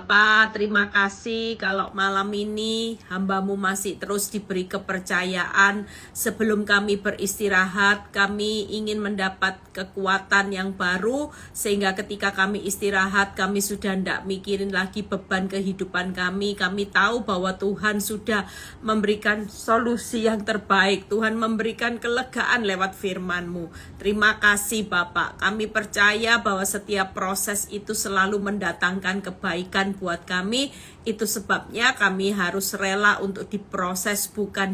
Bapa, terima kasih kalau malam ini hamba-Mu masih terus diberi kepercayaan. Sebelum kami beristirahat, kami ingin mendapat kekuatan yang baru, sehingga ketika kami istirahat, kami sudah tidak mikirin lagi beban kehidupan kami. Kami tahu bahwa Tuhan sudah memberikan solusi yang terbaik. Tuhan memberikan kelegaan lewat firman-Mu. Terima kasih Bapak, kami percaya bahwa setiap proses itu selalu mendatangkan kebaikan buat kami. Itu sebabnya kami harus rela untuk diproses, bukan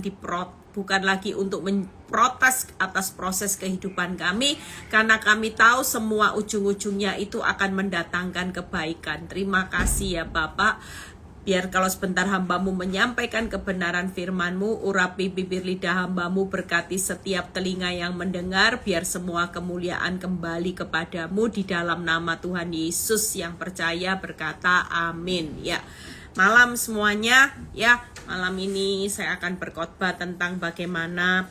lagi untuk memprotes atas proses kehidupan kami, karena kami tahu semua ujung-ujungnya itu akan mendatangkan kebaikan. Terima kasih ya Bapak. Biar kalau sebentar hamba-Mu menyampaikan kebenaran firman-Mu, urapi bibir lidah hamba-Mu, berkati setiap telinga yang mendengar, biar semua kemuliaan kembali kepadamu di dalam nama Tuhan Yesus yang percaya berkata amin. Ya, malam semuanya, ya malam ini saya akan berkhotbah tentang bagaimana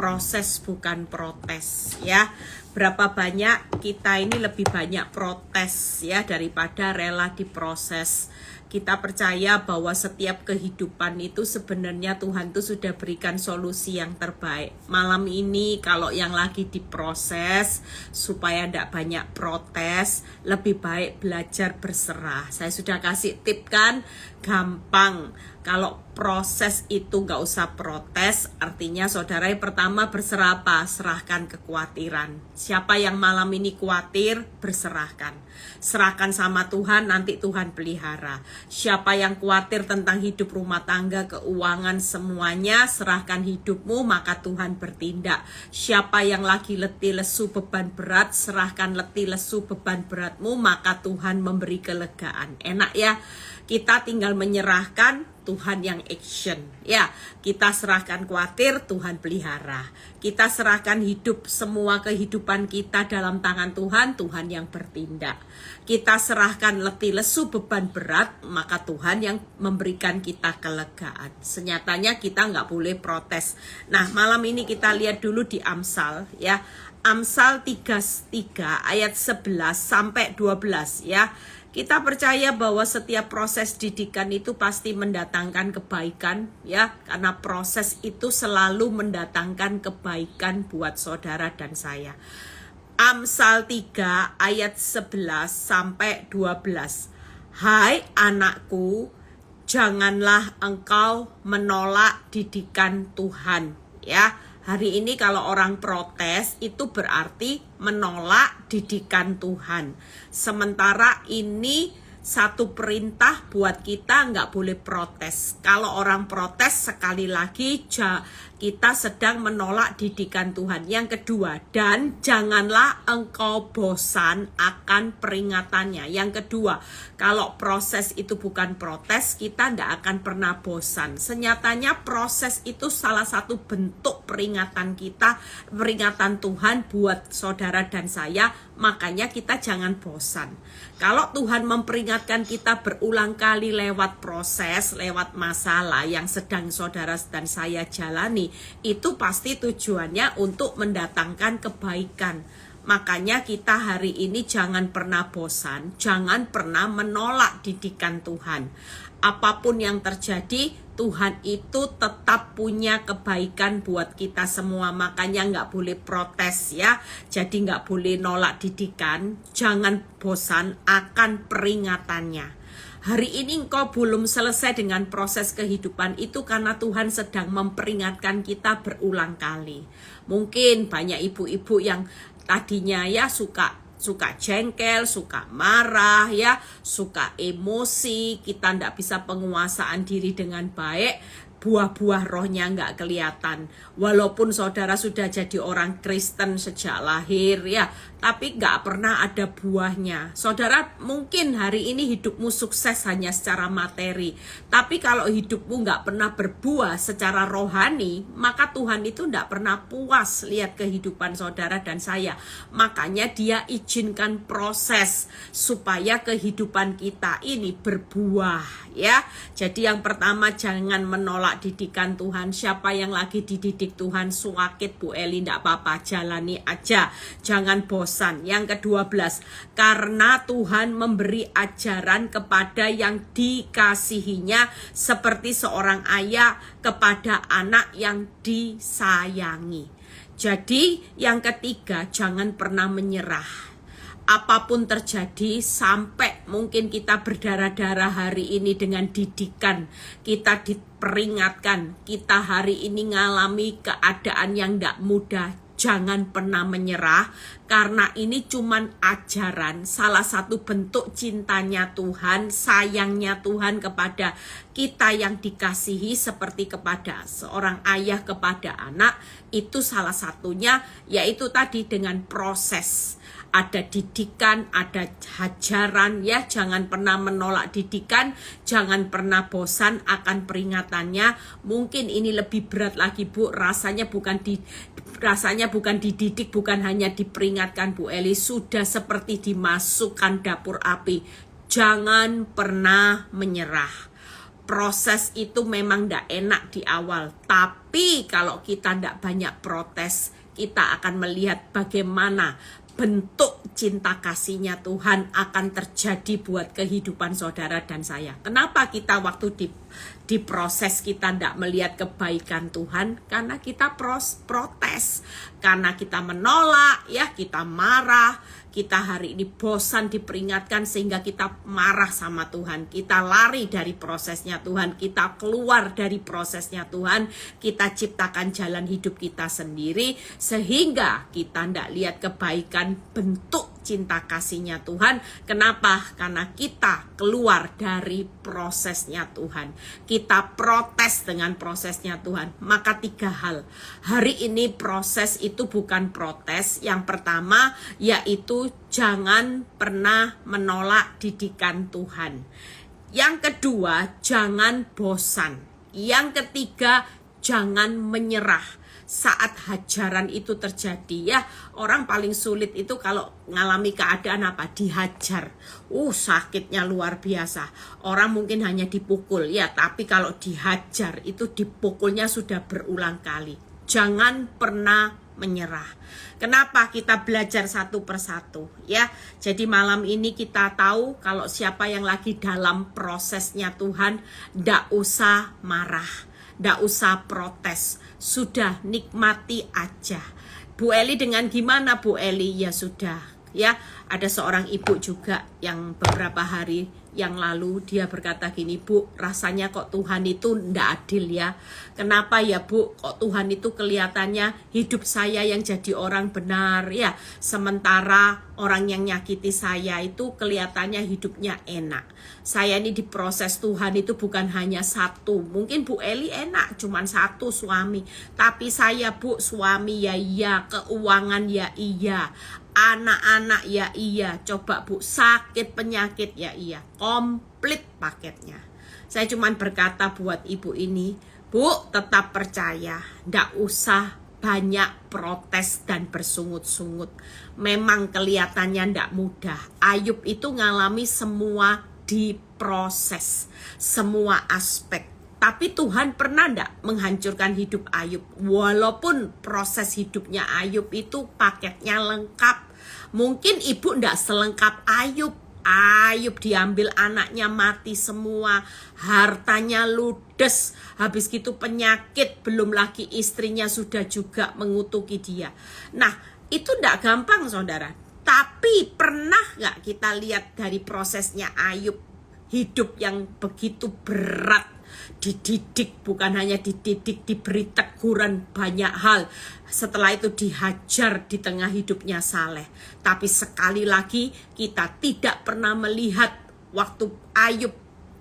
proses bukan protes, ya. Berapa banyak kita ini lebih banyak protes ya daripada rela diproses. Kita percaya bahwa setiap kehidupan itu sebenarnya Tuhan tuh sudah berikan solusi yang terbaik. Malam ini kalau yang lagi diproses supaya tidak banyak protes, lebih baik belajar berserah. Saya sudah kasih tip kan, gampang. Kalau proses itu nggak usah protes, artinya saudara yang pertama berserah apa? Serahkan kekhawatiran. Siapa yang malam ini khawatir, berserahkan. Serahkan sama Tuhan, nanti Tuhan pelihara. Siapa yang khawatir tentang hidup rumah tangga, keuangan, semuanya, serahkan hidupmu, maka Tuhan bertindak. Siapa yang lagi letih lesu beban berat, serahkan letih lesu beban beratmu, maka Tuhan memberi kelegaan. Enak ya? Kita tinggal menyerahkan, Tuhan yang action. Ya, kita serahkan khawatir, Tuhan pelihara. Kita serahkan hidup, semua kehidupan kita dalam tangan Tuhan, Tuhan yang bertindak. Kita serahkan letih lesu beban berat, maka Tuhan yang memberikan kita kelegaan. Senyatanya kita nggak boleh protes. Nah, malam ini kita lihat dulu di Amsal, ya. Amsal 33 ayat 11 sampai 12, ya. Kita percaya bahwa setiap proses didikan itu pasti mendatangkan kebaikan, ya, karena proses itu selalu mendatangkan kebaikan buat saudara dan saya. Amsal 3 ayat 11 sampai 12. Hai anakku, janganlah engkau menolak didikan Tuhan, ya. Hari ini kalau orang protes itu berarti menolak didikan Tuhan. Sementara ini satu perintah buat kita nggak boleh protes. Kalau orang protes sekali lagi kita sedang menolak didikan Tuhan. Yang kedua, dan janganlah engkau bosan akan peringatannya. Yang kedua, kalau proses itu bukan protes, kita nggak akan pernah bosan. Senyatanya proses itu salah satu bentuk peringatan kita, peringatan Tuhan buat saudara dan saya. Makanya kita jangan bosan. Kalau Tuhan memperingatkan kita berulang kali lewat proses, lewat masalah yang sedang saudara dan saya jalani, itu pasti tujuannya untuk mendatangkan kebaikan. Makanya kita hari ini jangan pernah bosan, jangan pernah menolak didikan Tuhan. Apapun yang terjadi, Tuhan itu tetap punya kebaikan buat kita semua. Makanya nggak boleh protes ya. Jadi nggak boleh nolak didikan. Jangan bosan akan peringatannya. Hari ini engkau belum selesai dengan proses kehidupan itu karena Tuhan sedang memperingatkan kita berulang kali. Mungkin banyak ibu-ibu yang tadinya ya suka jengkel, suka marah, ya, suka emosi, kita ndak bisa penguasaan diri dengan baik, buah-buah rohnya nggak kelihatan. Walaupun saudara sudah jadi orang Kristen sejak lahir, ya, tapi nggak pernah ada buahnya. Saudara mungkin hari ini hidupmu sukses hanya secara materi, tapi kalau hidupmu nggak pernah berbuah secara rohani, maka Tuhan itu nggak pernah puas lihat kehidupan saudara dan saya. Makanya Dia izinkan proses supaya kehidupan kita ini berbuah, ya. Jadi yang pertama, jangan menolak menolak didikan Tuhan, siapa yang lagi dididik Tuhan, sakit Bu Eli, enggak apa-apa, jalani aja, jangan bosan. Yang ke-12, karena Tuhan memberi ajaran kepada yang dikasihinya seperti seorang ayah kepada anak yang disayangi. Jadi yang ketiga, jangan pernah menyerah. Apapun terjadi, sampai mungkin kita berdarah-darah hari ini dengan didikan, kita diperingatkan, kita hari ini ngalami keadaan yang tidak mudah, jangan pernah menyerah, karena ini cuman ajaran, salah satu bentuk cintanya Tuhan, sayangnya Tuhan kepada kita yang dikasihi seperti kepada seorang ayah kepada anak, itu salah satunya, yaitu tadi dengan proses. Ada didikan, ada ajaran, ya jangan pernah menolak didikan, jangan pernah bosan akan peringatannya. Mungkin ini lebih berat lagi Bu, rasanya bukan dididik, bukan hanya diperingatkan Bu Eli, sudah seperti dimasukkan dapur api. Jangan pernah menyerah. Proses itu memang tidak enak di awal, tapi kalau kita tidak banyak protes, kita akan melihat bagaimana bentuk cinta kasihnya Tuhan akan terjadi buat kehidupan saudara dan saya. Kenapa kita waktu di proses kita tidak melihat kebaikan Tuhan? Karena kita protes, karena kita menolak, ya kita marah, kita hari ini bosan diperingatkan sehingga kita marah sama Tuhan. Kita lari dari prosesnya Tuhan, kita keluar dari prosesnya Tuhan, kita ciptakan jalan hidup kita sendiri sehingga kita tidak lihat kebaikan bentuk cinta kasihnya Tuhan. Kenapa? Karena kita keluar dari prosesnya Tuhan. Kita protes dengan prosesnya Tuhan. Maka 3 hal. Hari ini proses itu bukan protes. Yang pertama yaitu jangan pernah menolak didikan Tuhan. Yang kedua, jangan bosan. Yang ketiga, jangan menyerah. Saat hajaran itu terjadi, ya orang paling sulit itu kalau ngalami keadaan apa? Dihajar. Sakitnya luar biasa. Orang mungkin hanya dipukul, ya tapi kalau dihajar itu dipukulnya sudah berulang kali. Jangan pernah menyerah. Kenapa? Kita belajar satu persatu, ya. Jadi malam ini kita tahu kalau siapa yang lagi dalam prosesnya Tuhan, ndak usah marah, ndak usah protes, sudah nikmati aja. Bu Eli dengan gimana Bu Eli? Ya sudah, ya ada seorang ibu juga yang beberapa hari yang lalu dia berkata gini, Bu, rasanya kok Tuhan itu ndak adil ya. Kenapa ya Bu, kok Tuhan itu kelihatannya hidup saya yang jadi orang benar ya, sementara orang yang nyakiti saya itu kelihatannya hidupnya enak. Saya ini diproses Tuhan itu bukan hanya satu, mungkin Bu Eli enak cuman satu suami, tapi saya Bu, suami ya iya, keuangan ya iya, anak-anak ya iya, coba Bu, sakit penyakit ya iya, komplit paketnya. Saya cuman berkata buat ibu ini, Bu, tetap percaya, ndak usah banyak protes dan bersungut-sungut. Memang kelihatannya ndak mudah. Ayub itu ngalami semua diproses, semua aspek. Tapi Tuhan pernah ndak menghancurkan hidup Ayub? Walaupun proses hidupnya Ayub itu paketnya lengkap. Mungkin ibu ndak selengkap Ayub. Ayub diambil anaknya mati semua, hartanya ludes, habis gitu penyakit, belum lagi istrinya sudah juga mengutuki dia. Nah itu ndak gampang saudara. Tapi pernah nggak kita lihat dari prosesnya Ayub, hidup yang begitu berat, dididik, bukan hanya dididik, diberi teguran banyak hal, setelah itu dihajar di tengah hidupnya saleh. Tapi sekali lagi kita tidak pernah melihat waktu Ayub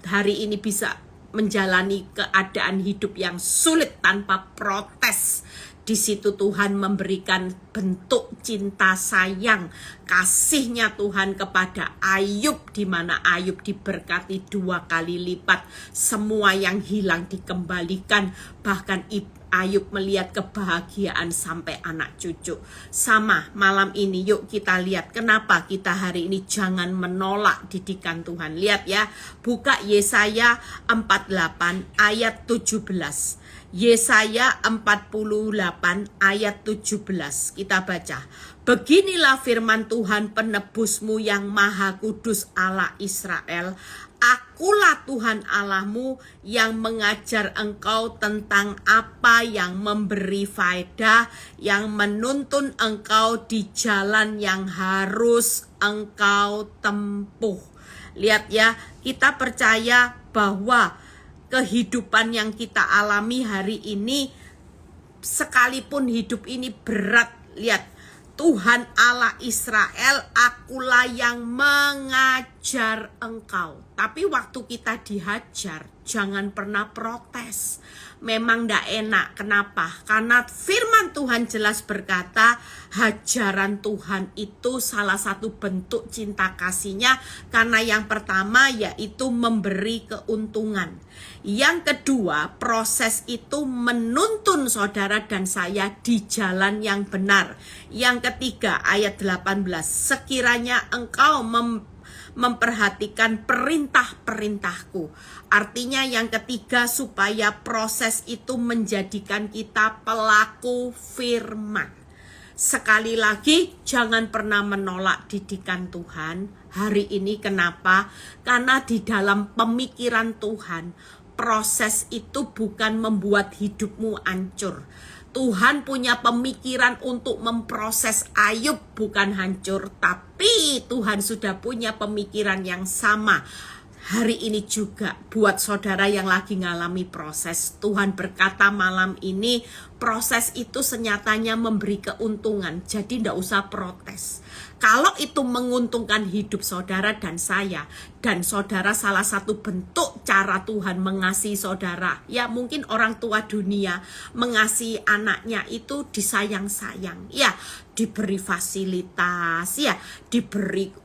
hari ini bisa menjalani keadaan hidup yang sulit tanpa protes. Di situ Tuhan memberikan bentuk cinta sayang, kasihnya Tuhan kepada Ayub, di mana Ayub diberkati 2 kali lipat. Semua yang hilang dikembalikan, bahkan Ayub melihat kebahagiaan sampai anak cucu. Sama malam ini yuk kita lihat kenapa kita hari ini jangan menolak didikan Tuhan. Lihat ya, buka Yesaya 48 ayat 17. Yesaya 48 ayat 17. Kita baca. Beginilah firman Tuhan penebusmu yang maha kudus Allah Israel. Akulah Tuhan Allahmu yang mengajar engkau tentang apa yang memberi faedah, yang menuntun engkau di jalan yang harus engkau tempuh. Lihat ya, kita percaya bahwa kehidupan yang kita alami hari ini, sekalipun hidup ini berat, lihat, Tuhan Allah Israel, akulah yang mengajar engkau. Tapi waktu kita dihajar, jangan pernah protes. Memang tidak enak. Kenapa? Karena firman Tuhan jelas berkata, hajaran Tuhan itu salah satu bentuk cinta kasihnya. Karena yang pertama yaitu memberi keuntungan. Yang kedua, proses itu menuntun saudara dan saya di jalan yang benar. Yang ketiga, ayat 18, sekiranya engkau memperhatikan perintah-perintahku. Artinya yang ketiga, supaya proses itu menjadikan kita pelaku firman. Sekali lagi, jangan pernah menolak didikan Tuhan. Hari ini kenapa? Karena di dalam pemikiran Tuhan, proses itu bukan membuat hidupmu hancur. Tuhan punya pemikiran untuk memproses Ayub bukan hancur, tapi Tuhan sudah punya pemikiran yang sama hari ini juga buat saudara yang lagi ngalami proses. Tuhan berkata malam ini, proses itu senyatanya memberi keuntungan, jadi tidak usah protes. Kalau itu menguntungkan hidup saudara dan saya, dan saudara salah satu bentuk cara Tuhan mengasihi saudara, ya mungkin orang tua dunia mengasihi anaknya itu disayang-sayang, ya diberi fasilitas, ya diberi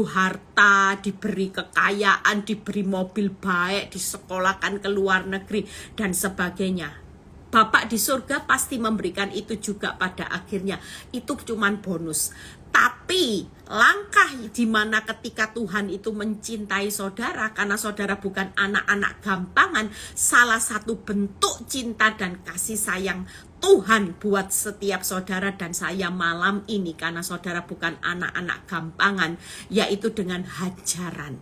harta, diberi kekayaan, diberi mobil baik, disekolahkan ke luar negeri dan sebagainya. Bapak di surga pasti memberikan itu juga pada akhirnya. Itu cuman bonus. Tapi langkah di mana ketika Tuhan itu mencintai saudara, karena saudara bukan anak-anak gampangan, salah satu bentuk cinta dan kasih sayang Tuhan buat setiap saudara dan saya malam ini, karena saudara bukan anak-anak gampangan, yaitu dengan hajaran.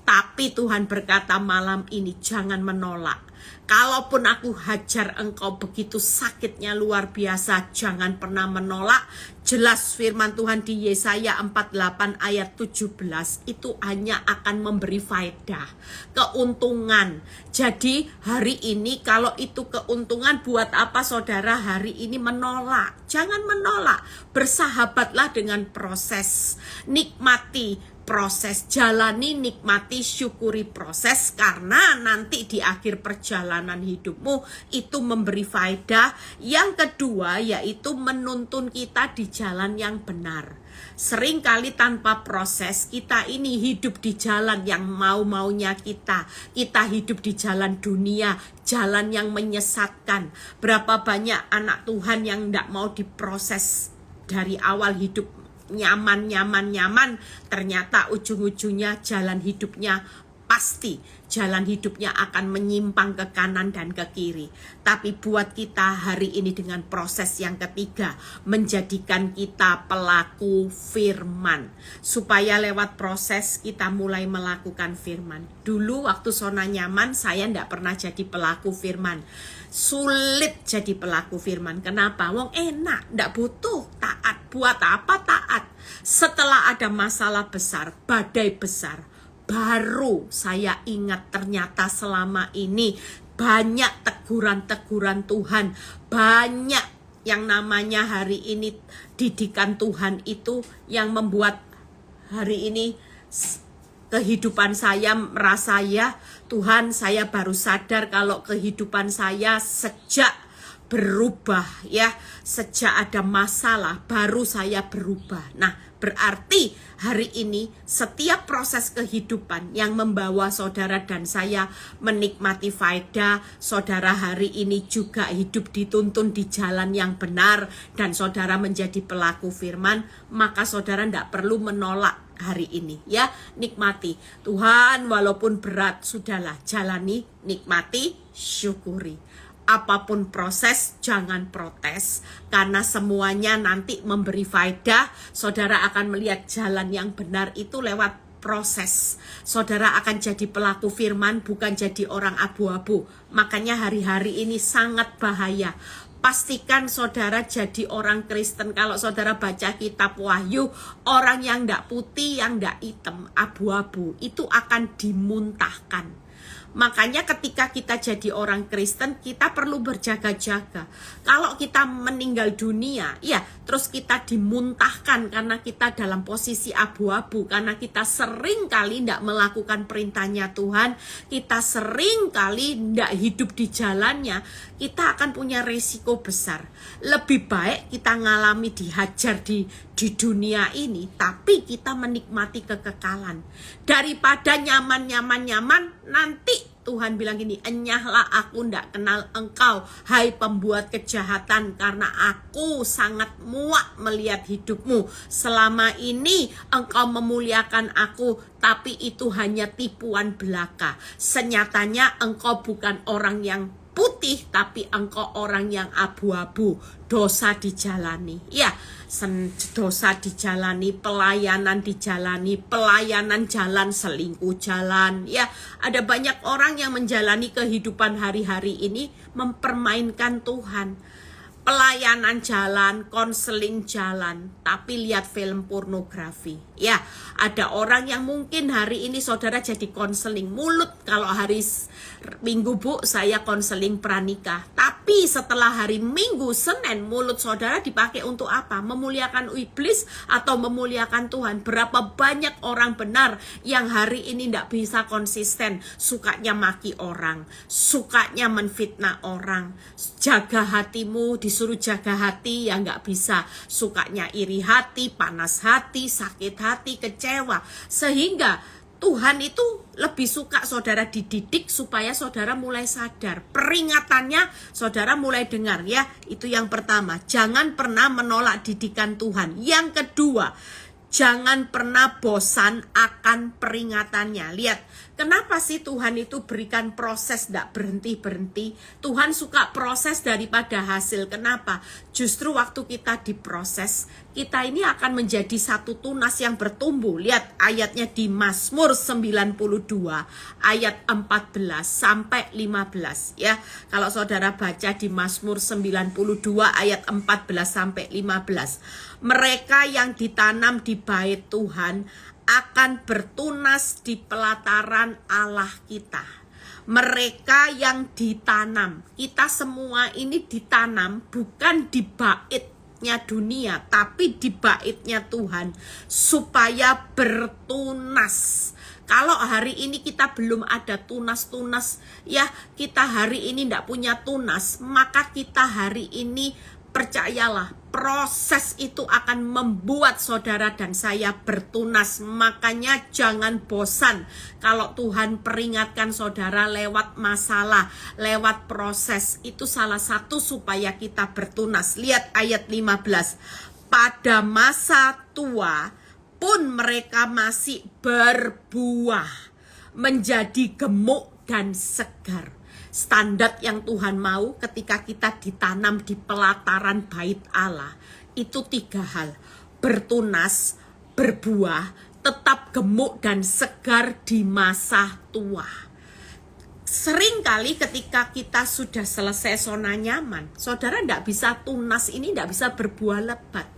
Tapi Tuhan berkata malam ini, jangan menolak. Kalaupun aku hajar engkau begitu sakitnya luar biasa, jangan pernah menolak. Jelas firman Tuhan di Yesaya 48 ayat 17 itu hanya akan memberi faedah, keuntungan. Jadi hari ini kalau itu keuntungan, buat apa saudara hari ini menolak? Jangan menolak, bersahabatlah dengan proses, nikmati proses, jalani, nikmati, syukuri proses, karena nanti di akhir perjalanan hidupmu itu memberi faedah. Yang kedua yaitu menuntun kita di jalan yang benar. Seringkali tanpa proses kita ini hidup di jalan yang mau-maunya kita hidup di jalan dunia, jalan yang menyesatkan. Berapa banyak anak Tuhan yang tidak mau diproses dari awal hidup, nyaman, ternyata ujung-ujungnya jalan hidupnya pasti jalan hidupnya akan menyimpang ke kanan dan ke kiri. Tapi buat kita hari ini dengan proses yang ketiga, menjadikan kita pelaku firman, supaya lewat proses kita mulai melakukan firman. Dulu waktu zona nyaman saya tidak pernah jadi pelaku firman. Sulit jadi pelaku firman. Kenapa? Wong enak, tidak butuh taat. Buat apa taat? Setelah ada masalah besar, badai besar, baru saya ingat ternyata selama ini banyak teguran-teguran Tuhan, banyak yang namanya hari ini didikan Tuhan itu yang membuat hari ini kehidupan saya merasa, ya Tuhan, saya baru sadar kalau kehidupan saya sejak berubah, ya sejak ada masalah baru saya berubah. Nah, Berarti hari ini setiap proses kehidupan yang membawa saudara dan saya menikmati faedah, saudara hari ini juga hidup dituntun di jalan yang benar, dan saudara menjadi pelaku firman, maka saudara tidak perlu menolak hari ini, ya. Nikmati Tuhan, walaupun berat, sudahlah, jalani, nikmati, syukuri. Apapun proses, jangan protes, karena semuanya nanti memberi faedah. Saudara akan melihat jalan yang benar itu lewat proses. Saudara akan jadi pelaku firman, bukan jadi orang abu-abu. Makanya hari-hari ini sangat bahaya. Pastikan saudara jadi orang Kristen. Kalau saudara baca kitab Wahyu, orang yang ndak putih, yang ndak hitam, abu-abu, itu akan dimuntahkan. Makanya ketika kita jadi orang Kristen, kita perlu berjaga-jaga. Kalau kita meninggal dunia, ya terus kita dimuntahkan karena kita dalam posisi abu-abu, karena kita sering kali tidak melakukan perintahnya Tuhan, kita sering kali tidak hidup di jalannya, kita akan punya resiko besar. Lebih baik kita ngalami dihajar di dunia ini, tapi kita menikmati kekekalan. Daripada nyaman, nanti Tuhan bilang gini, enyahlah, aku ndak kenal engkau, hai pembuat kejahatan, karena aku sangat muak melihat hidupmu. Selama ini engkau memuliakan aku, tapi itu hanya tipuan belaka. Senyatanya engkau bukan orang yang putih, tapi engkau orang yang abu-abu. Dosa dijalani, ya, dosa dijalani, pelayanan dijalani, pelayanan jalan, selingkuh jalan, ya. Ada banyak orang yang menjalani kehidupan hari-hari ini mempermainkan Tuhan. Pelayanan jalan, konseling jalan, tapi lihat film pornografi. Ya, ada orang yang mungkin hari ini saudara jadi konseling mulut. Kalau hari Minggu, Bu, saya konseling pranikah. Tapi setelah hari Minggu, Senin, mulut saudara dipakai untuk apa? Memuliakan iblis atau memuliakan Tuhan? Berapa banyak orang benar yang hari ini tidak bisa konsisten, sukanya maki orang, sukanya menfitnah orang. Jaga hatimu, disuruh jaga hati, ya nggak bisa. Sukanya iri hati, panas hati, sakit hati, kecewa. Sehingga Tuhan itu lebih suka saudara dididik supaya saudara mulai sadar. Peringatannya saudara mulai dengar, ya. Itu yang pertama, jangan pernah menolak didikan Tuhan. Yang kedua, jangan pernah bosan akan peringatannya. Lihat, kenapa sih Tuhan itu berikan proses, tidak berhenti-berhenti? Tuhan suka proses daripada hasil. Kenapa? Justru waktu kita diproses, kita ini akan menjadi satu tunas yang bertumbuh. Lihat ayatnya di Mazmur 92 ayat 14 sampai 15, ya. Kalau saudara baca di Mazmur 92 ayat 14 sampai 15. Mereka yang ditanam di bait Tuhan akan bertunas di pelataran Allah kita. Mereka yang ditanam, kita semua ini ditanam bukan di baitnya dunia, tapi di baitnya Tuhan, supaya bertunas. Kalau hari ini kita belum ada tunas-tunas, ya, kita hari ini tidak punya tunas, maka kita hari ini, percayalah, proses itu akan membuat saudara dan saya bertunas. Makanya jangan bosan kalau Tuhan peringatkan saudara lewat masalah, lewat proses. Itu salah satu supaya kita bertunas. Lihat ayat 15. Pada masa tua pun mereka masih berbuah, menjadi gemuk dan segar. Standar yang Tuhan mau ketika kita ditanam di pelataran bait Allah itu 3 hal: bertunas, berbuah, tetap gemuk dan segar di masa tua. Seringkali ketika kita sudah selesai zona nyaman, saudara tidak bisa tunas, ini tidak bisa berbuah lebat.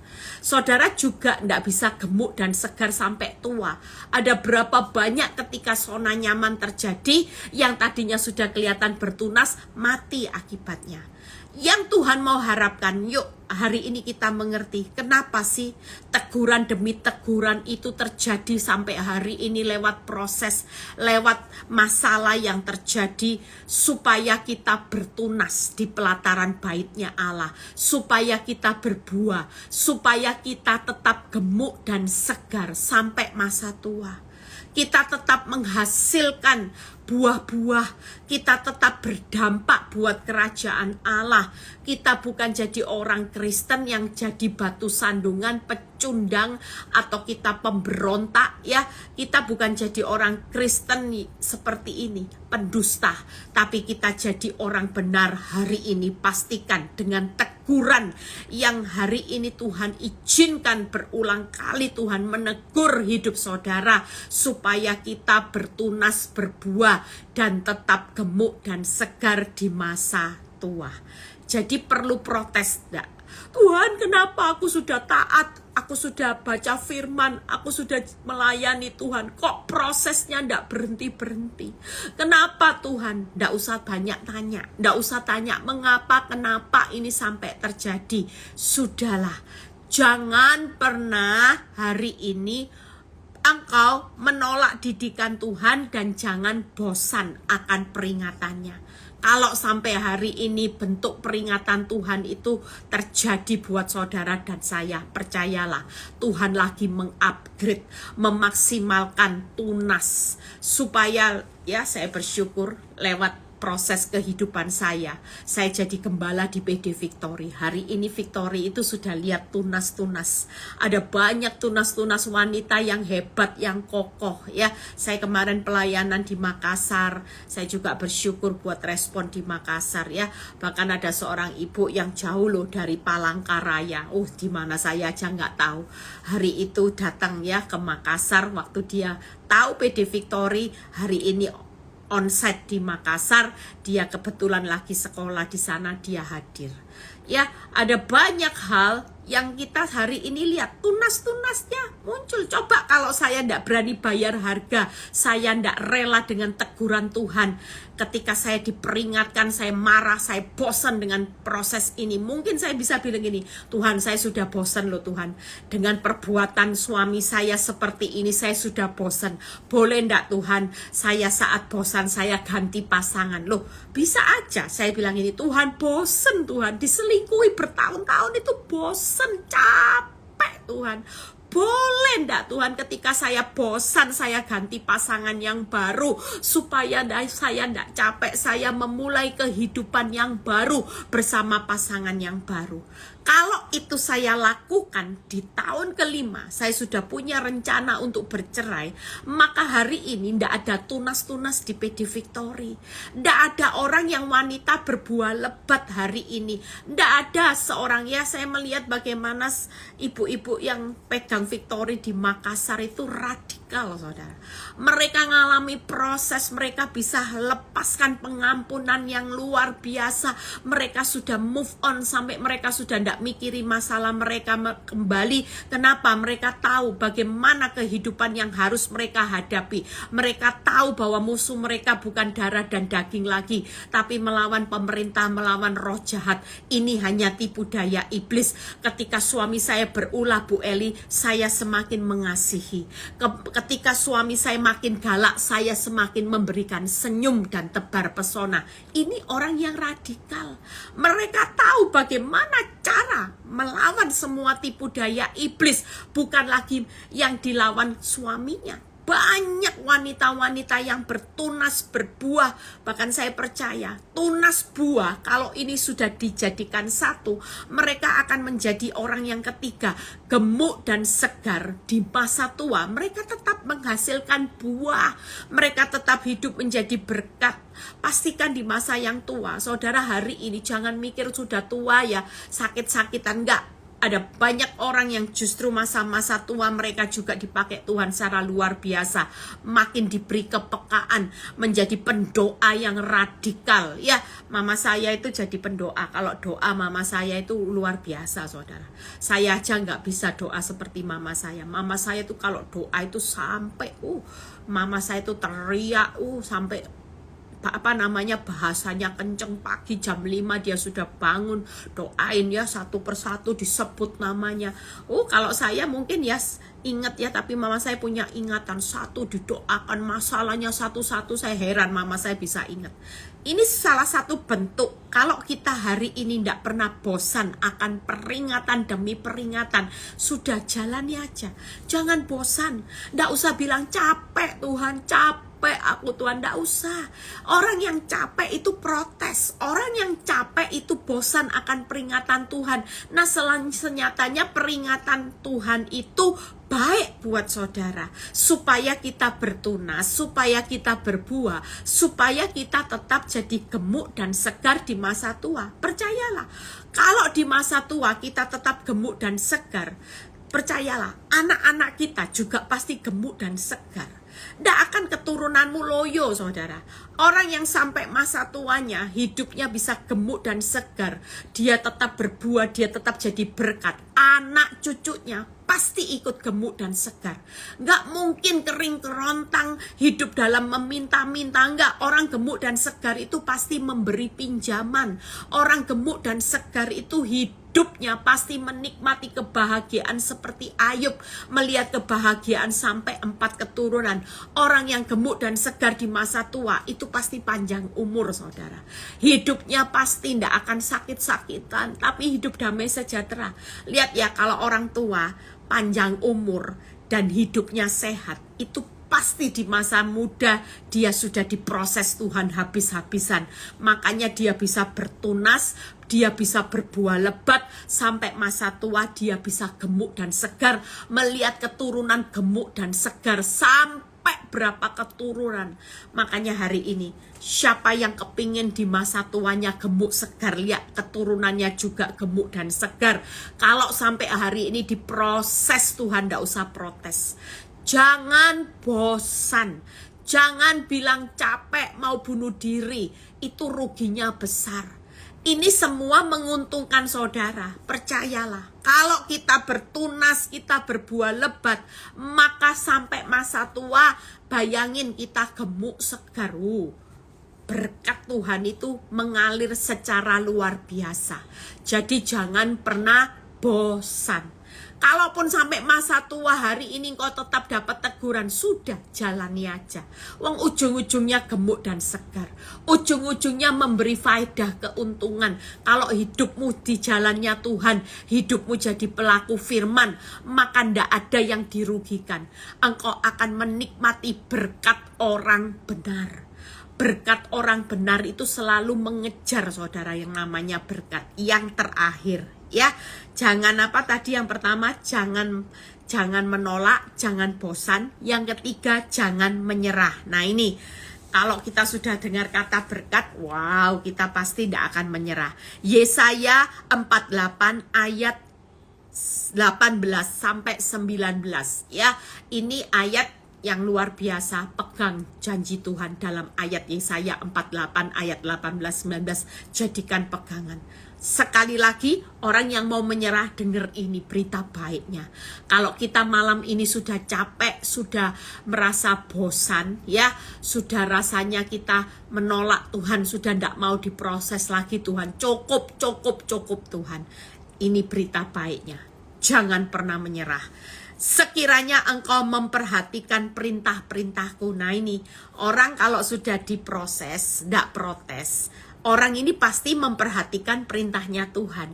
Saudara juga tidak bisa gemuk dan segar sampai tua. Ada berapa banyak ketika zona nyaman terjadi, yang tadinya sudah kelihatan bertunas, mati akibatnya. Yang Tuhan mau harapkan, yuk hari ini kita mengerti kenapa sih teguran demi teguran itu terjadi sampai hari ini lewat proses, lewat masalah yang terjadi, supaya kita bertunas di pelataran baitnya Allah, supaya kita berbuah, supaya kita tetap gemuk dan segar sampai masa tua. Kita tetap menghasilkan buah-buah, kita tetap berdampak buat kerajaan Allah. Kita bukan jadi orang Kristen yang jadi batu sandungan, pecundang, atau kita pemberontak ya. Kita bukan jadi orang Kristen seperti ini, pendusta, tapi kita jadi orang benar hari ini. Pastikan dengan teguran yang hari ini Tuhan izinkan berulang kali, Tuhan menegur hidup saudara supaya kita bertunas, berbuah, dan tetap gemuk dan segar di masa tua. Jadi perlu protes enggak? Tuhan, kenapa aku sudah taat, aku sudah baca firman, aku sudah melayani Tuhan, kok prosesnya enggak berhenti-berhenti? Kenapa Tuhan? Enggak usah banyak tanya, enggak usah tanya mengapa, kenapa ini sampai terjadi. Sudahlah, jangan pernah hari ini engkau menolak didikan Tuhan, dan jangan bosan akan peringatannya. Kalau sampai hari ini bentuk peringatan Tuhan itu terjadi buat saudara dan saya, percayalah Tuhan lagi mengupgrade, memaksimalkan tunas, supaya ya saya bersyukur lewat proses kehidupan saya jadi gembala di PD Victory. Hari ini Victory itu sudah lihat tunas-tunas. Ada banyak tunas-tunas wanita yang hebat, yang kokoh ya. Saya kemarin pelayanan di Makassar, saya juga bersyukur buat respon di Makassar ya. Bahkan ada seorang ibu yang jauh loh dari Palangkaraya. Di mana saya aja nggak tahu. Hari itu datang ya ke Makassar, waktu dia tahu PD Victory hari ini onsite di Makassar, dia kebetulan lagi sekolah di sana, dia hadir. Ya, ada banyak hal yang kita hari ini lihat tunas-tunasnya muncul. Coba kalau saya ndak berani bayar harga, saya ndak rela dengan teguran Tuhan. Ketika saya diperingatkan, saya marah, saya bosan dengan proses ini. Mungkin saya bisa bilang gini, Tuhan, saya sudah bosan loh Tuhan. Dengan perbuatan suami saya seperti ini, saya sudah bosan. Boleh ndak Tuhan, saya saat bosan, saya ganti pasangan. Loh, bisa aja saya bilang ini, Tuhan bosan Tuhan, diselingkuhi bertahun-tahun itu bosan, capek Tuhan. Boleh ndak Tuhan, ketika saya bosan saya ganti pasangan yang baru, supaya saya ndak capek, saya memulai kehidupan yang baru bersama pasangan yang baru. Kalau itu saya lakukan di tahun kelima, saya sudah punya rencana untuk bercerai, maka hari ini ndak ada tunas-tunas di PD Victory. Ndak ada orang yang wanita berbuah lebat hari ini. Ndak ada seorang, ya saya melihat bagaimana ibu-ibu yang pegang Victory di Makassar itu radikal saudara. Mereka ngalami proses, mereka bisa lepaskan pengampunan yang luar biasa. Mereka sudah move on sampai mereka sudah ndak mikiri masalah mereka kembali. Kenapa? Mereka tahu bagaimana kehidupan yang harus mereka hadapi. Mereka tahu bahwa musuh mereka bukan darah dan daging lagi, tapi melawan pemerintah, melawan roh jahat. Ini hanya tipu daya iblis. Ketika suami saya berulah, Bu Eli, saya semakin mengasihi. Ketika suami saya makin galak, saya semakin memberikan senyum dan tebar pesona. Ini orang yang radikal. Mereka tahu bagaimana cara melawan semua tipu daya iblis, bukan lagi yang dilawan suaminya. Banyak wanita-wanita yang bertunas, berbuah. Bahkan saya percaya tunas buah, kalau ini sudah dijadikan satu, mereka akan menjadi orang yang ketiga, gemuk dan segar di masa tua. Mereka tetap menghasilkan buah, mereka tetap hidup menjadi berkat. Pastikan di masa yang tua, saudara hari ini jangan mikir sudah tua ya sakit-sakitan, enggak. Ada banyak orang yang justru masa-masa tua mereka juga dipakai Tuhan secara luar biasa. Makin diberi kepekaan, menjadi pendoa yang radikal. Ya, mama saya itu jadi pendoa. Kalau doa mama saya itu luar biasa saudara. Saya aja nggak bisa doa seperti mama saya. Mama saya itu kalau doa itu sampai, mama saya itu teriak, sampai bahasanya kenceng, pagi jam 5 dia sudah bangun, doain ya satu persatu disebut namanya. Kalau saya mungkin ya ingat ya, tapi mama saya punya ingatan satu, didoakan masalahnya satu-satu. Saya heran mama saya bisa ingat. Ini salah satu bentuk kalau kita hari ini tidak pernah bosan akan peringatan demi peringatan. Sudah jalani aja, jangan bosan. Tidak usah bilang capek Tuhan, capek aku Tuhan, tidak usah. Orang yang capek itu protes, orang yang capek itu bosan akan peringatan Tuhan. Nah senyatanya peringatan Tuhan itu baik buat saudara, supaya kita bertunas, supaya kita berbuah, supaya kita tetap jadi gemuk dan segar di masa tua. Percayalah, kalau di masa tua kita tetap gemuk dan segar, percayalah, anak-anak kita juga pasti gemuk dan segar. Tidak akan keturunanmu loyo, saudara. Orang yang sampai masa tuanya hidupnya bisa gemuk dan segar, dia tetap berbuah, dia tetap jadi berkat. Anak cucunya pasti ikut gemuk dan segar. Nggak mungkin kering kerontang, hidup dalam meminta-minta. Nggak, orang gemuk dan segar itu pasti memberi pinjaman. Orang gemuk dan segar itu hidupnya pasti menikmati kebahagiaan seperti Ayub, melihat kebahagiaan sampai 4 keturunan. Orang yang gemuk dan segar di masa tua itu pasti panjang umur, saudara. Hidupnya pasti tidak akan sakit-sakitan, tapi hidup damai sejahtera. Lihat ya, kalau orang tua panjang umur dan hidupnya sehat, itu pasti di masa muda dia sudah diproses Tuhan habis-habisan. Makanya dia bisa bertunas, dia bisa berbuah lebat, sampai masa tua dia bisa gemuk dan segar, melihat keturunan gemuk dan segar sampai berapa keturunan. Makanya hari ini siapa yang kepingin di masa tuanya gemuk segar, lihat keturunannya juga gemuk dan segar. Kalau sampai hari ini diproses Tuhan, tidak usah protes. Jangan bosan, jangan bilang capek mau bunuh diri, itu ruginya besar. Ini semua menguntungkan saudara, percayalah. Kalau kita bertunas, kita berbuah lebat, maka sampai masa tua, bayangin kita gemuk segar. Berkat Tuhan itu mengalir secara luar biasa. Jadi jangan pernah bosan. Kalaupun sampai masa tua hari ini kau tetap dapat teguran, sudah jalani aja. Wong ujung-ujungnya gemuk dan segar. Ujung-ujungnya memberi faedah keuntungan. Kalau hidupmu di jalannya Tuhan, hidupmu jadi pelaku firman, maka ndak ada yang dirugikan. Engkau akan menikmati berkat orang benar. Berkat orang benar itu selalu mengejar saudara yang namanya berkat. Yang terakhir ya, jangan apa tadi yang pertama, jangan menolak, jangan bosan. Yang ketiga, jangan menyerah. Nah ini, kalau kita sudah dengar kata berkat, wow, kita pasti tidak akan menyerah. Yesaya 48 ayat 18 sampai 19 ya. Ini ayat yang luar biasa. Pegang janji Tuhan dalam ayat Yesaya 48 ayat 18-19. Jadikan pegangan. Sekali lagi, orang yang mau menyerah, dengar ini berita baiknya. Kalau kita malam ini sudah capek, sudah merasa bosan ya, sudah rasanya kita menolak Tuhan, sudah tidak mau diproses lagi Tuhan, cukup Tuhan. Ini berita baiknya, jangan pernah menyerah. Sekiranya engkau memperhatikan perintah-perintahku. Nah ini, orang kalau sudah diproses, tidak protes, orang ini pasti memperhatikan perintahnya Tuhan.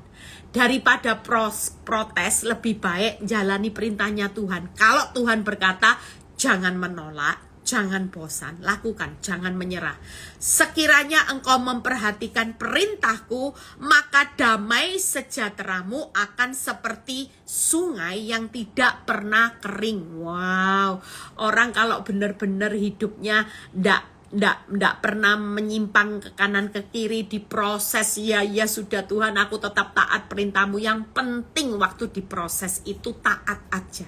Daripada protes, lebih baik jalani perintahnya Tuhan. Kalau Tuhan berkata, jangan menolak, jangan bosan, lakukan, jangan menyerah. Sekiranya engkau memperhatikan perintahku, maka damai sejahteramu akan seperti sungai yang tidak pernah kering. Wow, orang kalau benar-benar hidupnya ndak pernah menyimpang ke kanan ke kiri, diproses, ya sudah Tuhan, aku tetap taat perintahmu. Yang penting waktu diproses itu taat aja.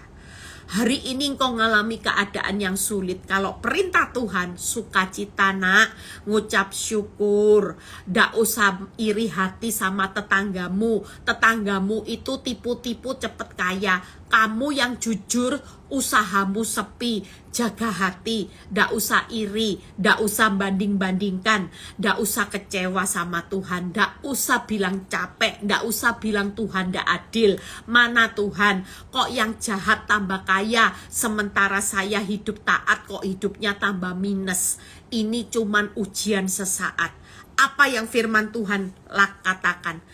Hari ini engkau ngalami keadaan yang sulit, kalau perintah Tuhan, sukacita nak, ngucap syukur. Ndak usah iri hati sama tetanggamu. Tetanggamu itu tipu-tipu cepet kaya. Kamu yang jujur, usahamu sepi, jaga hati, ndak usah iri, ndak usah banding-bandingkan, ndak usah kecewa sama Tuhan, ndak usah bilang capek, ndak usah bilang Tuhan ndak adil. Mana Tuhan, kok yang jahat tambah kaya, sementara saya hidup taat kok hidupnya tambah minus. Ini cuman ujian sesaat. Apa yang firman Tuhan katakan?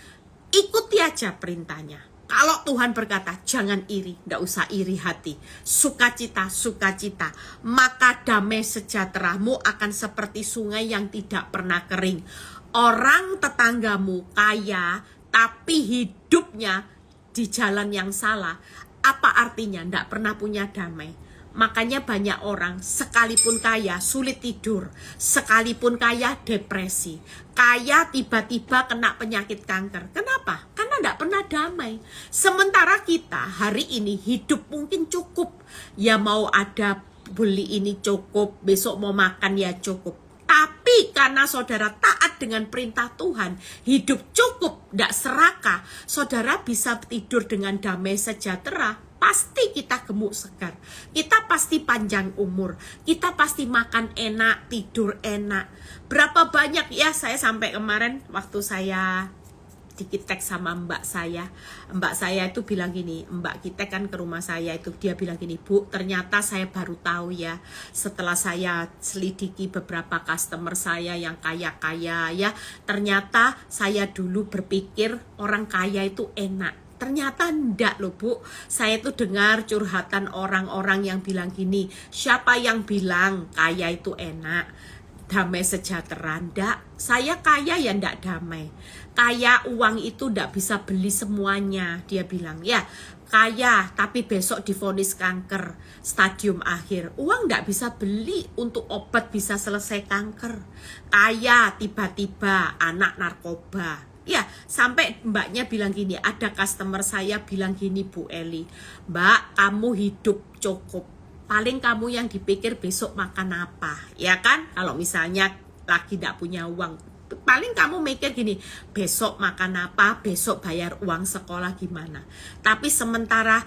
Ikuti aja perintahnya. Kalau Tuhan berkata, jangan iri, ndak usah iri hati. Sukacita, sukacita. Maka damai sejahteramu akan seperti sungai yang tidak pernah kering. Orang tetanggamu kaya, tapi hidupnya di jalan yang salah. Apa artinya? Ndak pernah punya damai. Makanya banyak orang sekalipun kaya sulit tidur, sekalipun kaya depresi, kaya tiba-tiba kena penyakit kanker. Kenapa? Karena tidak pernah damai. Sementara kita hari ini hidup mungkin cukup, ya mau ada beli ini cukup, besok mau makan ya cukup. Tapi karena saudara taat dengan perintah Tuhan, hidup cukup, tidak serakah, saudara bisa tidur dengan damai sejahtera. Pasti kita gemuk segar, kita pasti panjang umur, kita pasti makan enak, tidur enak. Berapa banyak ya, saya sampai kemarin waktu saya dikitek sama mbak saya itu bilang gini, mbak kita kan ke rumah saya itu, dia bilang gini, Bu, ternyata saya baru tahu ya, setelah saya selidiki beberapa customer saya yang kaya-kaya ya, ternyata saya dulu berpikir orang kaya itu enak. Ternyata enggak loh Bu, saya tuh dengar curhatan orang-orang yang bilang gini, siapa yang bilang kaya itu enak, damai sejahtera? Enggak, saya kaya ya enggak damai. Kaya uang itu enggak bisa beli semuanya, dia bilang ya. Kaya tapi besok divonis kanker stadium akhir, uang enggak bisa beli untuk obat bisa selesai kanker. Kaya tiba-tiba anak narkoba. Ya, sampai mbaknya bilang gini, ada customer saya bilang gini, Bu Eli, Mbak, kamu hidup cukup. Paling kamu yang dipikir besok makan apa, ya kan? Kalau misalnya lagi tidak punya uang, paling kamu mikir gini, besok makan apa, besok bayar uang sekolah gimana. Tapi sementara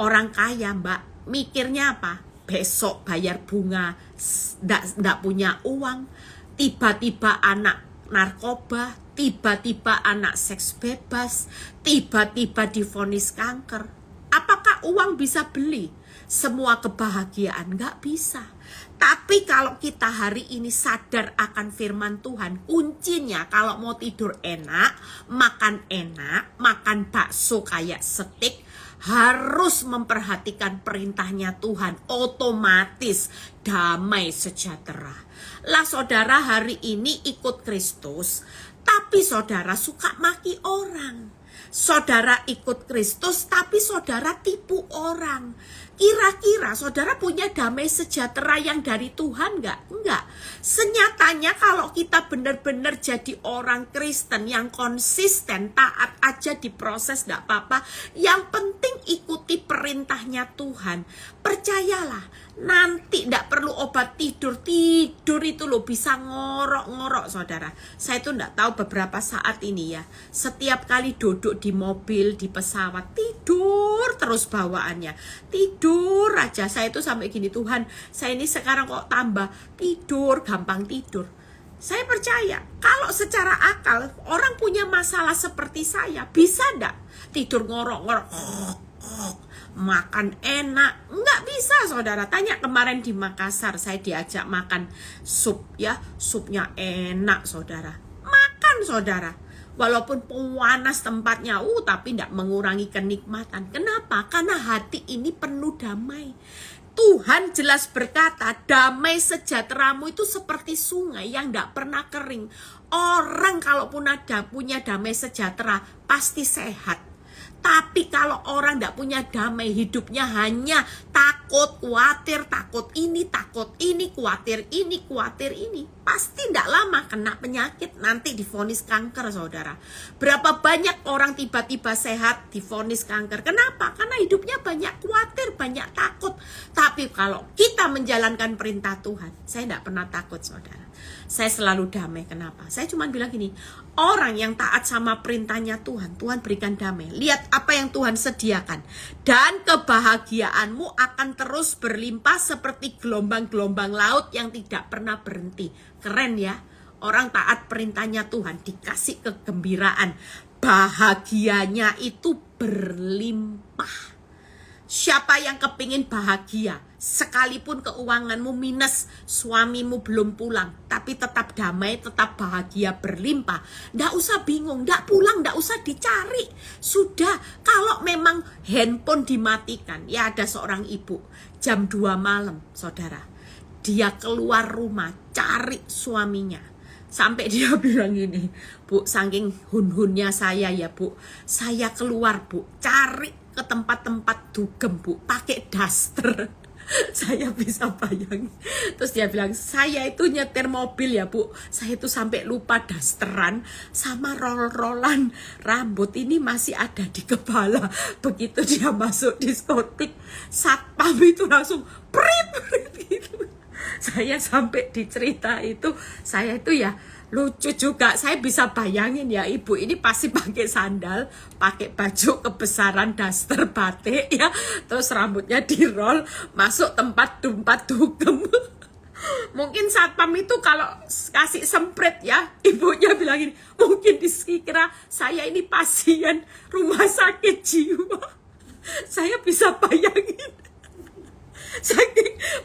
orang kaya, Mbak, mikirnya apa? Besok bayar bunga, ndak punya uang, tiba-tiba anak narkoba, tiba-tiba anak seks bebas, tiba-tiba divonis kanker. Apakah uang bisa beli semua kebahagiaan? Nggak bisa. Tapi kalau kita hari ini sadar akan firman Tuhan, kuncinya kalau mau tidur enak, makan bakso kayak steak, harus memperhatikan perintahnya Tuhan, otomatis damai sejahtera. Lah saudara hari ini ikut Kristus, tapi saudara suka maki orang. Saudara ikut Kristus, tapi saudara tipu orang. Kira-kira saudara punya damai sejahtera yang dari Tuhan enggak? Enggak. Senyatanya kalau kita benar-benar jadi orang Kristen yang konsisten, taat aja diproses enggak apa-apa. Yang penting ikuti perintahnya Tuhan. Percayalah, nanti enggak perlu obat tidur. Tidur itu loh bisa ngorok-ngorok saudara. Saya tuh enggak tahu beberapa saat ini ya, setiap kali duduk di mobil, di pesawat, tidur terus bawaannya. Tidur aja, saya tuh sampai gini, Tuhan, saya ini sekarang kok tambah tidur, gampang tidur. Saya percaya, kalau secara akal, orang punya masalah seperti saya, bisa enggak tidur ngorok-ngorok, makan enak? Enggak bisa saudara. Tanya kemarin di Makassar, saya diajak makan sup ya, supnya enak saudara. Makan saudara. Walaupun panas tempatnya, tapi tidak mengurangi kenikmatan. Kenapa? Karena hati ini penuh damai. Tuhan jelas berkata, damai sejahteramu itu seperti sungai yang tidak pernah kering. Orang kalaupun ada punya damai sejahtera, pasti sehat. Tapi kalau orang tidak punya damai, hidupnya hanya takut, khawatir, takut ini, khawatir ini, pasti tidak lama kena penyakit, nanti divonis kanker saudara. Berapa banyak orang tiba-tiba sehat divonis kanker? Kenapa? Karena hidupnya banyak khawatir, banyak takut. Tapi kalau kita menjalankan perintah Tuhan, saya tidak pernah takut saudara. Saya selalu damai. Kenapa? Saya cuma bilang gini, orang yang taat sama perintahnya Tuhan, Tuhan berikan damai. Lihat apa yang Tuhan sediakan. Dan kebahagiaanmu akan terus berlimpah seperti gelombang-gelombang laut yang tidak pernah berhenti. Keren ya, orang taat perintahnya Tuhan dikasih kegembiraan. Bahagianya itu berlimpah. Siapa yang kepingin bahagia, sekalipun keuanganmu minus, suamimu belum pulang, tapi tetap damai, tetap bahagia, berlimpah. Nggak usah bingung, nggak pulang, nggak usah dicari. Sudah, kalau memang handphone dimatikan, ya ada seorang ibu, jam 2 malam, saudara. Dia keluar rumah, cari suaminya. Sampai dia bilang gini, Bu, saking hun-hunnya saya ya Bu, saya keluar Bu, cari ke tempat-tempat dugem Bu, pakai daster. Saya bisa bayangin. Terus dia bilang, saya itu nyetir mobil ya Bu, saya itu sampai lupa dasteran sama roll-rollan rambut ini masih ada di kepala. Begitu dia masuk diskotik, satpam itu langsung prit gitu. Saya sampai dicerita itu, saya itu ya lucu juga. Saya bisa bayangin ya, ibu ini pasti pakai sandal, pakai baju kebesaran daster batik ya, terus rambutnya di roll, masuk tempat dugem. Mungkin satpam itu kalau kasih semprit ya, ibunya bilang gini, mungkin dikira saya ini pasien rumah sakit jiwa. Saya bisa bayangin.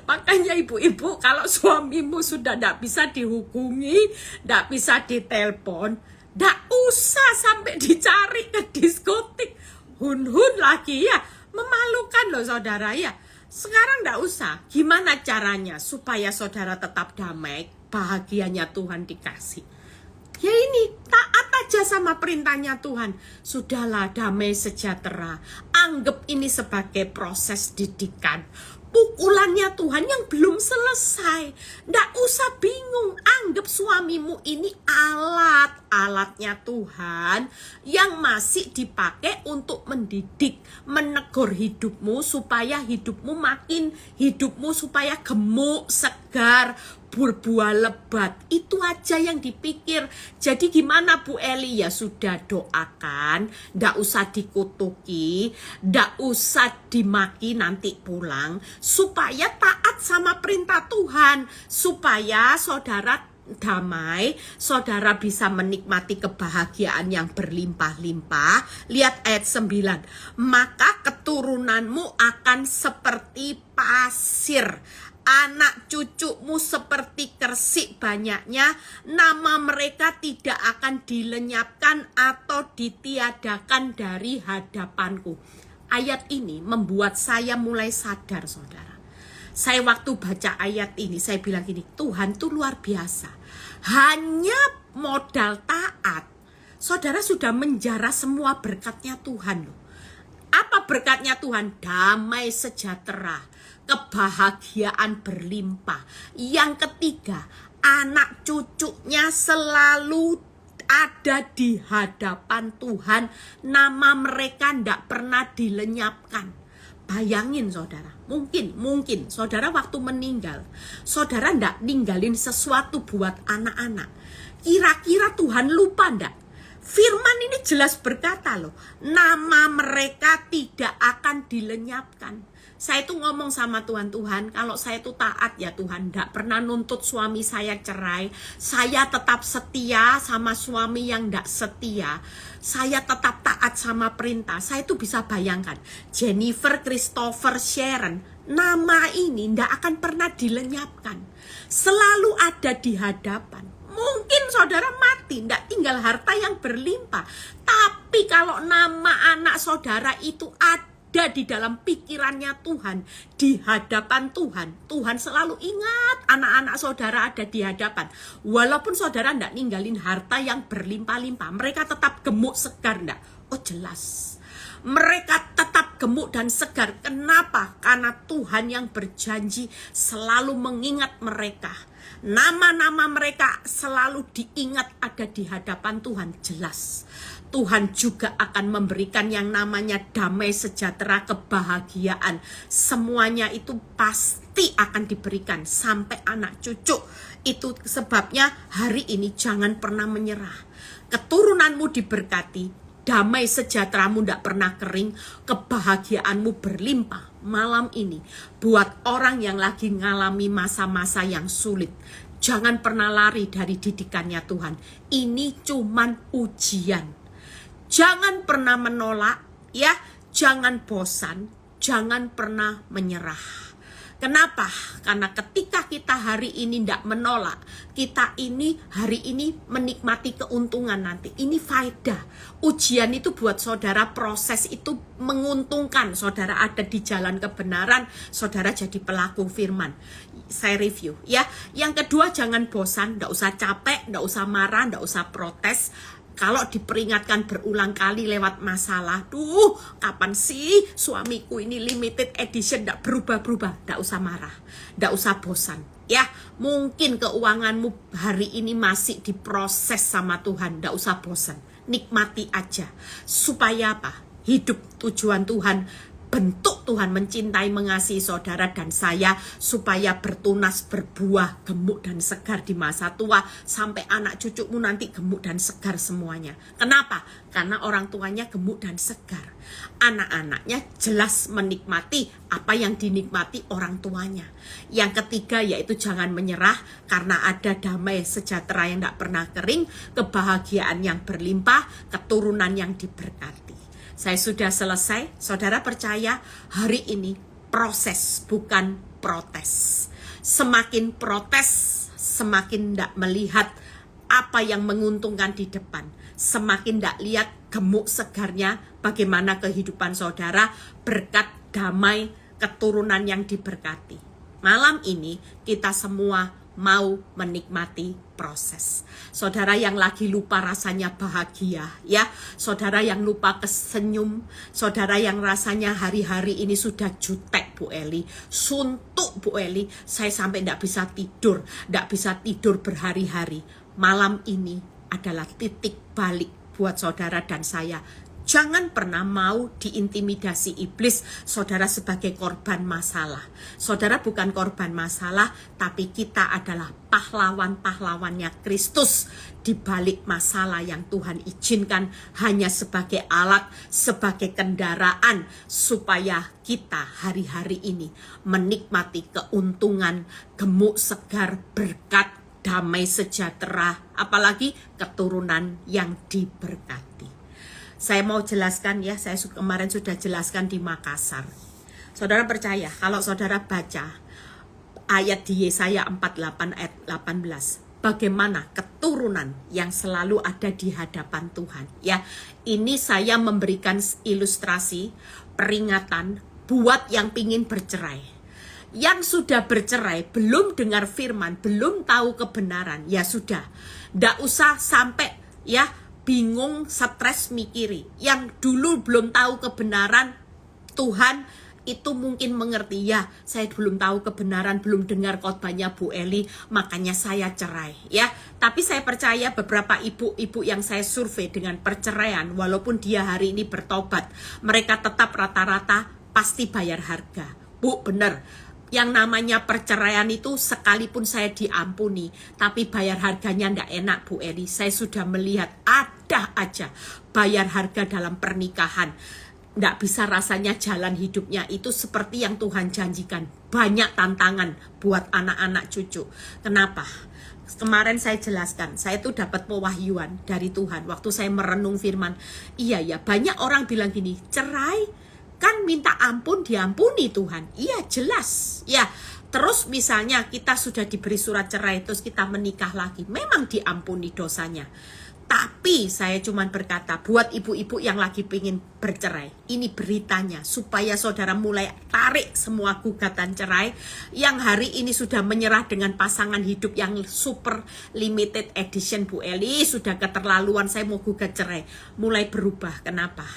Makanya ibu-ibu, kalau suamimu sudah tidak bisa dihubungi, tidak bisa ditelepon, tidak usah sampai dicari ke diskotik. Hun-hun lagi ya, memalukan loh saudara ya. Sekarang tidak usah. Gimana caranya supaya saudara tetap damai, bahagianya Tuhan dikasih? Ya ini, taat aja sama perintahnya Tuhan. Sudahlah, damai sejahtera. Anggap ini sebagai proses didikan. Pukulannya Tuhan yang belum selesai. Nggak usah bingung. Anggap suamimu ini alatnya Tuhan yang masih dipakai untuk mendidik, menegur hidupmu supaya hidupmu supaya gemuk, segar, berbuah lebat. Itu aja yang dipikir. Jadi gimana Bu Eli? Ya sudah, doakan, nggak usah dikutuki, nggak usah dimaki nanti pulang, supaya taat sama perintah Tuhan, supaya saudara damai, saudara bisa menikmati kebahagiaan yang berlimpah-limpah. Lihat ayat 9. Maka keturunanmu akan seperti pasir, anak cucumu seperti kersik banyaknya, nama mereka tidak akan dilenyapkan atau ditiadakan dari hadapanku. Ayat ini membuat saya mulai sadar saudara. Saya waktu baca ayat ini, saya bilang gini, Tuhan tuh luar biasa. Hanya modal taat, saudara sudah menjarah semua berkatnya Tuhan loh. Apa berkatnya Tuhan? Damai sejahtera, kebahagiaan berlimpah. Yang ketiga, anak cucunya selalu ada di hadapan Tuhan. Nama mereka tidak pernah dilenyapkan. Bayangin saudara, mungkin saudara waktu meninggal, saudara ndak ninggalin sesuatu buat anak-anak. Kira-kira Tuhan lupa ndak? Firman ini jelas berkata loh, nama mereka tidak akan dilenyapkan. Saya tuh ngomong sama Tuhan, kalau saya tuh taat ya Tuhan, ndak pernah nuntut suami saya cerai. Saya tetap setia sama suami yang ndak setia. Saya tetap taat sama perintah. Saya tuh bisa bayangkan Jennifer, Christopher, Sharon, nama ini ndak akan pernah dilenyapkan. Selalu ada di hadapan. Mungkin saudara mati, ndak tinggal harta yang berlimpah. Tapi kalau nama anak saudara itu ada di dalam pikirannya Tuhan, di hadapan Tuhan, Tuhan selalu ingat anak-anak saudara ada di hadapan. Walaupun saudara ndak ninggalin harta yang berlimpah-limpah, mereka tetap gemuk segar ndak? Oh jelas. Mereka tetap gemuk dan segar. Kenapa? Karena Tuhan yang berjanji selalu mengingat mereka. Nama-nama mereka selalu diingat ada di hadapan Tuhan. Jelas. Tuhan juga akan memberikan yang namanya damai sejahtera, kebahagiaan. Semuanya itu pasti akan diberikan sampai anak cucu. Itu sebabnya hari ini jangan pernah menyerah. Keturunanmu diberkati, damai sejahteramu tidak pernah kering, kebahagiaanmu berlimpah. Malam ini buat orang yang lagi ngalami masa-masa yang sulit, jangan pernah lari dari didikannya Tuhan. Ini cuman ujian. Jangan pernah menolak, ya. Jangan bosan, jangan pernah menyerah. Kenapa? Karena ketika kita hari ini tidak menolak, kita ini hari ini menikmati keuntungan nanti. Ini faedah. Ujian itu buat saudara, proses itu menguntungkan. Saudara ada di jalan kebenaran, saudara jadi pelaku firman. Saya review ya. Yang kedua, jangan bosan, tidak usah capek, tidak usah marah, tidak usah protes. Kalau diperingatkan berulang kali lewat masalah, kapan sih suamiku ini limited edition, tidak berubah-berubah, tidak usah marah, tidak usah bosan. Ya, mungkin keuanganmu hari ini masih diproses sama Tuhan, tidak usah bosan, nikmati aja. Supaya apa? Hidup tujuan Tuhan, bentuk Tuhan mencintai, mengasihi saudara dan saya supaya bertunas, berbuah, gemuk dan segar di masa tua, sampai anak cucumu nanti gemuk dan segar semuanya. Kenapa? Karena orang tuanya gemuk dan segar. Anak-anaknya jelas menikmati apa yang dinikmati orang tuanya. Yang ketiga yaitu jangan menyerah, karena ada damai sejahtera yang tidak pernah kering, kebahagiaan yang berlimpah, keturunan yang diberkati. Saya sudah selesai. Saudara percaya hari ini proses bukan protes. Semakin protes, semakin tidak melihat apa yang menguntungkan di depan. Semakin tidak lihat gemuk segarnya bagaimana kehidupan saudara, berkat damai, keturunan yang diberkati. Malam ini kita semua mau menikmati proses. Saudara yang lagi lupa rasanya bahagia, ya. Saudara yang lupa kesenyum, saudara yang rasanya hari-hari ini sudah jutek Bu Eli, suntuk Bu Eli, saya sampai tidak bisa tidur berhari-hari. Malam ini adalah titik balik buat saudara dan saya. Jangan pernah mau diintimidasi iblis, saudara sebagai korban masalah. Saudara bukan korban masalah, tapi kita adalah pahlawan-pahlawannya Kristus di balik masalah yang Tuhan izinkan hanya sebagai alat, sebagai kendaraan, supaya kita hari-hari ini menikmati keuntungan, gemuk segar, berkat, damai sejahtera, apalagi keturunan yang diberkati. Saya mau jelaskan ya, saya kemarin sudah jelaskan di Makassar. Saudara percaya, kalau saudara baca ayat di Yesaya 48 ayat 18, bagaimana keturunan yang selalu ada di hadapan Tuhan. Ya, ini saya memberikan ilustrasi, peringatan buat yang pingin bercerai. Yang sudah bercerai, belum dengar firman, belum tahu kebenaran, ya sudah, ndak usah sampai ya bingung, stres mikiri. Yang dulu belum tahu kebenaran, Tuhan itu mungkin mengerti, ya saya belum tahu kebenaran, belum dengar khotbahnya Bu Eli, makanya saya cerai, ya. Tapi saya percaya beberapa ibu-ibu yang saya survei dengan perceraian, walaupun dia hari ini bertobat, mereka tetap rata-rata pasti bayar harga. Bu, bener. Yang namanya perceraian itu sekalipun saya diampuni, tapi bayar harganya ndak enak Bu Eli. Saya sudah melihat ada aja bayar harga dalam pernikahan. Ndak bisa rasanya jalan hidupnya itu seperti yang Tuhan janjikan. Banyak tantangan buat anak-anak cucu. Kenapa? Kemarin saya jelaskan, saya tuh dapat pewahyuan dari Tuhan. Waktu saya merenung firman, iya ya, banyak orang bilang gini, cerai kan minta ampun, diampuni Tuhan. Iya jelas ya. Terus misalnya kita sudah diberi surat cerai, terus kita menikah lagi, memang diampuni dosanya. Tapi saya cuma berkata buat ibu-ibu yang lagi pengen bercerai, ini beritanya supaya saudara mulai tarik semua gugatan cerai yang hari ini sudah menyerah dengan pasangan hidup yang super limited edition. Bu Eli sudah keterlaluan, saya mau gugat cerai. Mulai berubah. Kenapa?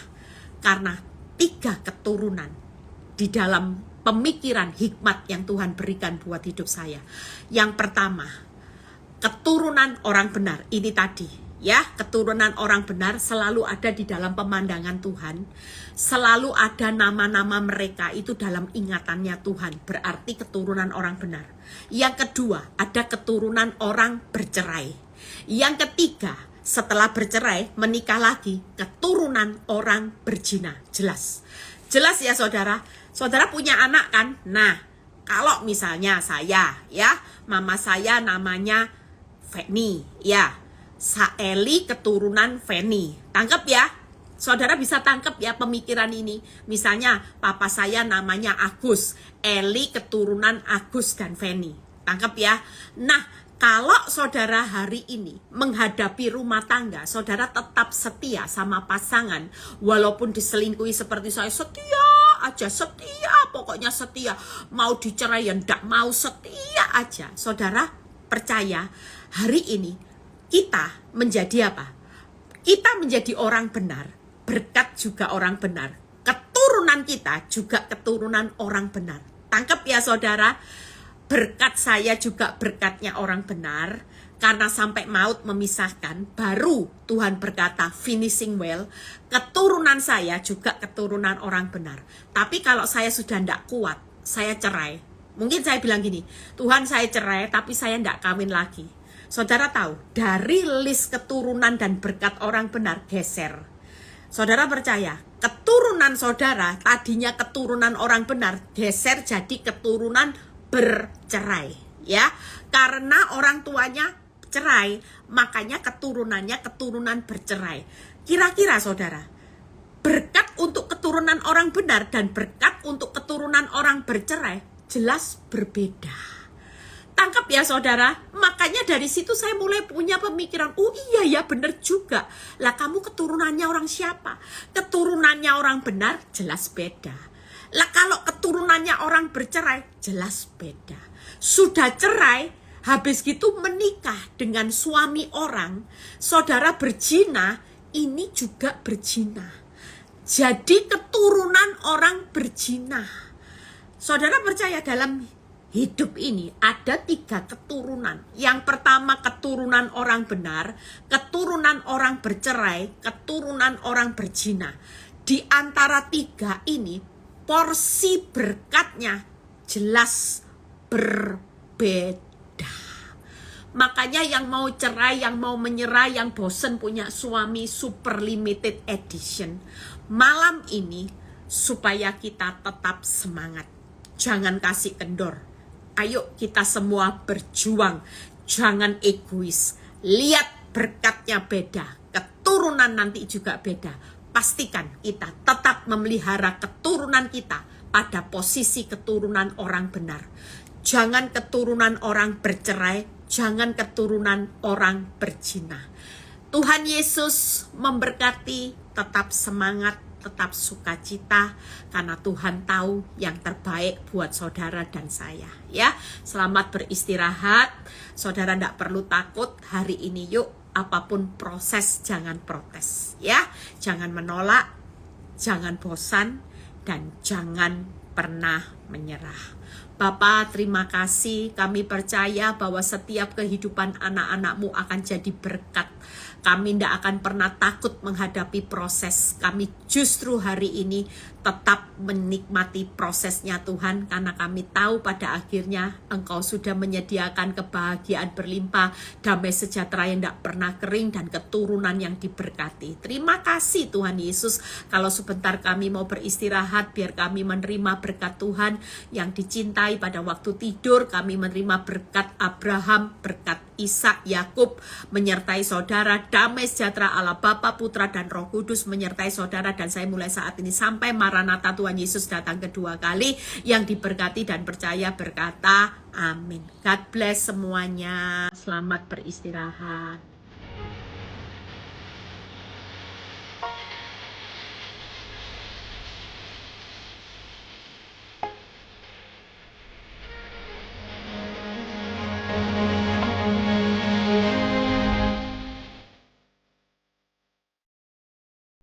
Karena 3 keturunan di dalam pemikiran hikmat yang Tuhan berikan buat hidup saya. Yang pertama, keturunan orang benar. Ini tadi ya, keturunan orang benar selalu ada di dalam pemandangan Tuhan. Selalu ada nama-nama mereka itu dalam ingatannya Tuhan. Berarti keturunan orang benar. Yang kedua, ada keturunan orang bercerai. Yang ketiga, setelah bercerai menikah lagi, keturunan orang berzina. Jelas ya saudara. Saudara punya anak kan? Nah, kalau misalnya saya ya, mama saya namanya Feni ya, Saeli keturunan Feni. Tangkap ya, saudara bisa tangkap ya pemikiran ini. Misalnya papa saya namanya Agus, Eli keturunan Agus dan Feni. Tangkap ya. Nah, kalau saudara hari ini menghadapi rumah tangga, saudara tetap setia sama pasangan, walaupun diselingkuhi seperti saya, setia aja, setia, pokoknya setia. Mau dicerai ya ndak mau, setia aja. Saudara percaya, hari ini kita menjadi apa? Kita menjadi orang benar, berkat juga orang benar. Keturunan kita juga keturunan orang benar. Tangkap ya saudara. Berkat saya juga berkatnya orang benar, karena sampai maut memisahkan, baru Tuhan berkata finishing well. Keturunan saya juga keturunan orang benar. Tapi kalau saya sudah tidak kuat, saya cerai. Mungkin saya bilang gini, Tuhan saya cerai tapi saya tidak kawin lagi. Saudara tahu, dari list keturunan dan berkat orang benar geser. Saudara percaya, keturunan saudara tadinya keturunan orang benar, geser jadi keturunan bercerai ya, karena orang tuanya cerai, makanya keturunannya keturunan bercerai. Kira-kira saudara, berkat untuk keturunan orang benar dan berkat untuk keturunan orang bercerai jelas berbeda. Tangkap ya saudara. Makanya dari situ saya mulai punya pemikiran, oh iya ya benar juga. Lah kamu keturunannya orang siapa? Keturunannya orang benar jelas beda. Lah kalau keturunannya orang bercerai jelas beda. Sudah cerai, habis gitu menikah dengan suami orang, saudara berzina, ini juga berzina. Jadi keturunan orang berzina. Saudara percaya dalam hidup ini ada 3 keturunan. Yang pertama keturunan orang benar, keturunan orang bercerai, keturunan orang berzina. Di antara 3 ini porsi berkatnya jelas berbeda. Makanya yang mau cerai, yang mau menyerah, yang bosen punya suami super limited edition, malam ini supaya kita tetap semangat. Jangan kasih kendor. Ayo kita semua berjuang. Jangan egois. Lihat berkatnya beda. Keturunan nanti juga beda. Pastikan kita tetap memelihara keturunan kita pada posisi keturunan orang benar. Jangan keturunan orang bercerai, jangan keturunan orang berzina. Tuhan Yesus memberkati, tetap semangat, tetap sukacita, karena Tuhan tahu yang terbaik buat saudara dan saya. Ya, selamat beristirahat. Saudara tidak perlu takut hari ini, yuk. Apapun proses jangan protes ya, jangan menolak, jangan bosan, dan jangan pernah menyerah. Bapa, terima kasih, kami percaya bahwa setiap kehidupan anak-anak-Mu akan jadi berkat. Kami tidak akan pernah takut menghadapi proses. Kami justru hari ini tetap menikmati prosesnya Tuhan, karena kami tahu pada akhirnya Engkau sudah menyediakan kebahagiaan berlimpah, damai sejahtera yang tidak pernah kering, dan keturunan yang diberkati. Terima kasih Tuhan Yesus. Kalau sebentar kami mau beristirahat, biar kami menerima berkat Tuhan yang dicintai. Pada waktu tidur kami menerima berkat Abraham, berkat Ishak, Yakub, menyertai saudara. Damai sejahtera Allah Bapa, Putra, dan Roh Kudus menyertai saudara dan saya mulai saat ini sampai Maranatha Tuhan Yesus datang kedua kali. Yang diberkati dan percaya berkata amin. God bless semuanya. Selamat beristirahat.